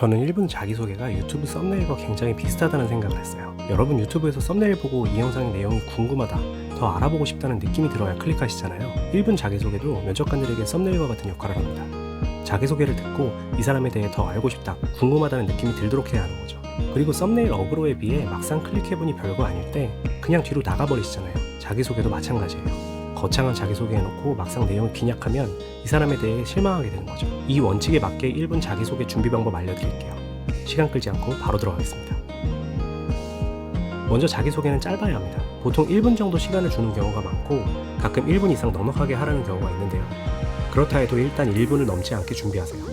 저는 1분 자기소개가 유튜브 썸네일과 굉장히 비슷하다는 생각을 했어요. 여러분 유튜브에서 썸네일 보고 이 영상의 내용이 궁금하다, 더 알아보고 싶다는 느낌이 들어야 클릭하시잖아요. 1분 자기소개도 면접관들에게 썸네일과 같은 역할을 합니다. 자기소개를 듣고 이 사람에 대해 더 알고 싶다, 궁금하다는 느낌이 들도록 해야 하는 거죠. 그리고 썸네일 어그로에 비해 막상 클릭해보니 별거 아닐 때 그냥 뒤로 나가버리시잖아요. 자기소개도 마찬가지예요. 거창한 자기소개 해놓고 막상 내용이 빈약하면 이 사람에 대해 실망하게 되는 거죠. 이 원칙에 맞게 1분 자기소개 준비 방법 알려드릴게요. 시간 끌지 않고 바로 들어가겠습니다. 먼저 자기소개는 짧아야 합니다. 보통 1분 정도 시간을 주는 경우가 많고 가끔 1분 이상 넉넉하게 하라는 경우가 있는데요. 그렇다 해도 일단 1분을 넘지 않게 준비하세요.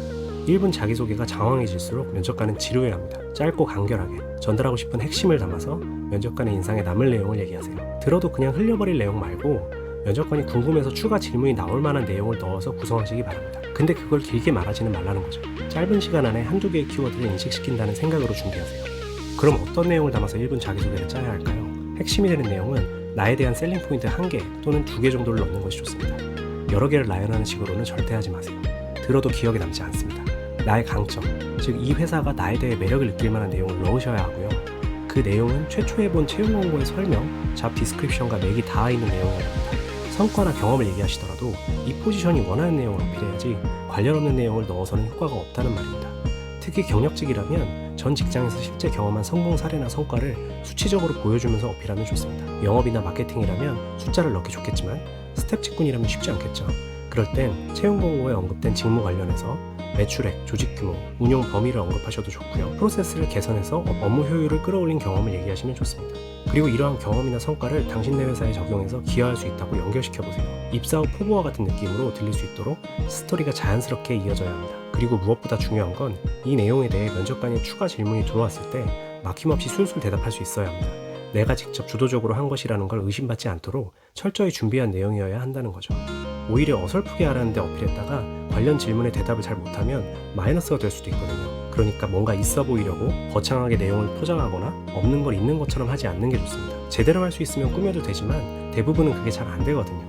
1분 자기소개가 장황해질수록 면접관은 지루해합니다. 짧고 간결하게 전달하고 싶은 핵심을 담아서 면접관의 인상에 남을 내용을 얘기하세요. 들어도 그냥 흘려버릴 내용 말고 면접관이 궁금해서 추가 질문이 나올 만한 내용을 넣어서 구성하시기 바랍니다. 근데 그걸 길게 말하지는 말라는 거죠. 짧은 시간 안에 한두 개의 키워드를 인식시킨다는 생각으로 준비하세요. 그럼 어떤 내용을 담아서 1분 자기소개를 짜야 할까요? 핵심이 되는 내용은 나에 대한 셀링 포인트 1개 또는 2개 정도를 넣는 것이 좋습니다. 여러 개를 나열하는 식으로는 절대 하지 마세요. 들어도 기억에 남지 않습니다. 나의 강점, 즉 이 회사가 나에 대해 매력을 느낄 만한 내용을 넣으셔야 하고요. 그 내용은 최초에 본 채용 공고의 설명, 잡 디스크립션과 맥이 닿아 있는 내용이어야 합니다. 성과나 경험을 얘기하시더라도 이 포지션이 원하는 내용을 어필해야지 관련 없는 내용을 넣어서는 효과가 없다는 말입니다. 특히 경력직이라면 전 직장에서 실제 경험한 성공 사례나 성과를 수치적으로 보여주면서 어필하면 좋습니다. 영업이나 마케팅이라면 숫자를 넣기 좋겠지만 스텝 직군이라면 쉽지 않겠죠. 그럴 땐 채용 공고에 언급된 직무 관련해서 매출액, 조직 규모, 운용 범위를 언급하셔도 좋고요. 프로세스를 개선해서 업무 효율을 끌어올린 경험을 얘기하시면 좋습니다. 그리고 이러한 경험이나 성과를 당신네 회사에 적용해서 기여할 수 있다고 연결시켜보세요. 입사 후 포부와 같은 느낌으로 들릴 수 있도록 스토리가 자연스럽게 이어져야 합니다. 그리고 무엇보다 중요한 건 이 내용에 대해 면접관이 추가 질문이 들어왔을 때 막힘없이 술술 대답할 수 있어야 합니다. 내가 직접 주도적으로 한 것이라는 걸 의심받지 않도록 철저히 준비한 내용이어야 한다는 거죠. 오히려 어설프게 하라는데 어필했다가 관련 질문에 대답을 잘 못하면 마이너스가 될 수도 있거든요. 그러니까 뭔가 있어 보이려고 거창하게 내용을 포장하거나 없는 걸 있는 것처럼 하지 않는 게 좋습니다. 제대로 할 수 있으면 꾸며도 되지만 대부분은 그게 잘 안 되거든요.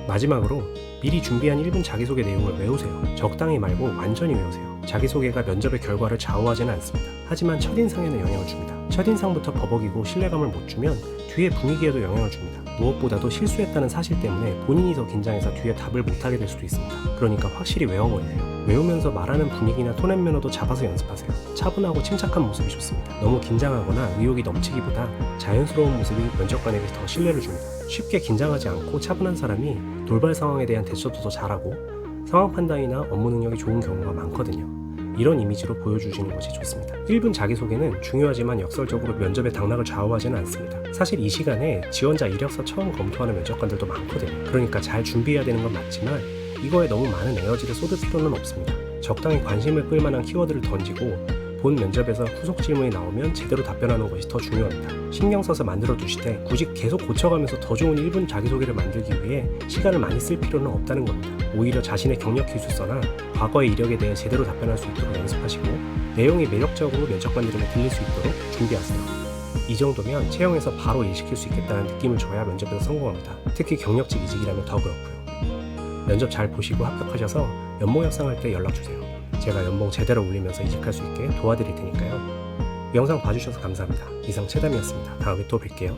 마지막으로 미리 준비한 1분 자기소개 내용을 외우세요. 적당히 말고 완전히 외우세요. 자기소개가 면접의 결과를 좌우하지는 않습니다. 하지만 첫인상에는 영향을 줍니다. 첫인상부터 버벅이고 신뢰감을 못 주면 뒤에 분위기에도 영향을 줍니다. 무엇보다도 실수했다는 사실 때문에 본인이 더 긴장해서 뒤에 답을 못하게 될 수도 있습니다. 그러니까 확실히 외워버리세요. 외우면서 말하는 분위기나 톤앤 매너도 잡아서 연습하세요. 차분하고 침착한 모습이 좋습니다. 너무 긴장하거나 의욕이 넘치기보다 자연스러운 모습이 면접관에게 더 신뢰를 줍니다. 쉽게 긴장하지 않고 차분한 사람이 돌발 상황에 대한 대처도 더 잘하고 상황 판단이나 업무 능력이 좋은 경우가 많거든요. 이런 이미지로 보여주시는 것이 좋습니다. 1분 자기소개는 중요하지만 역설적으로 면접의 당락을 좌우하지는 않습니다. 사실 이 시간에 지원자 이력서 처음 검토하는 면접관들도 많거든요. 그러니까 잘 준비해야 되는 건 맞지만 이거에 너무 많은 에너지를 쏟을 필요는 없습니다. 적당히 관심을 끌만한 키워드를 던지고 본 면접에서 후속 질문이 나오면 제대로 답변하는 것이 더 중요합니다. 신경 써서 만들어 두시되 굳이 계속 고쳐가면서 더 좋은 1분 자기소개를 만들기 위해 시간을 많이 쓸 필요는 없다는 겁니다. 오히려 자신의 경력 기술서나 과거의 이력에 대해 제대로 답변할 수 있도록 연습하시고 내용이 매력적으로 면접관들에게 들릴 수 있도록 준비하세요. 이 정도면 채용에서 바로 일시킬 수 있겠다는 느낌을 줘야 면접에서 성공합니다. 특히 경력직 이직이라면 더 그렇고요. 면접 잘 보시고 합격하셔서 연봉 협상할 때 연락주세요. 제가 연봉 제대로 올리면서 이직할 수 있게 도와드릴 테니까요. 영상 봐주셔서 감사합니다. 이상 최담이었습니다. 다음에 또 뵐게요.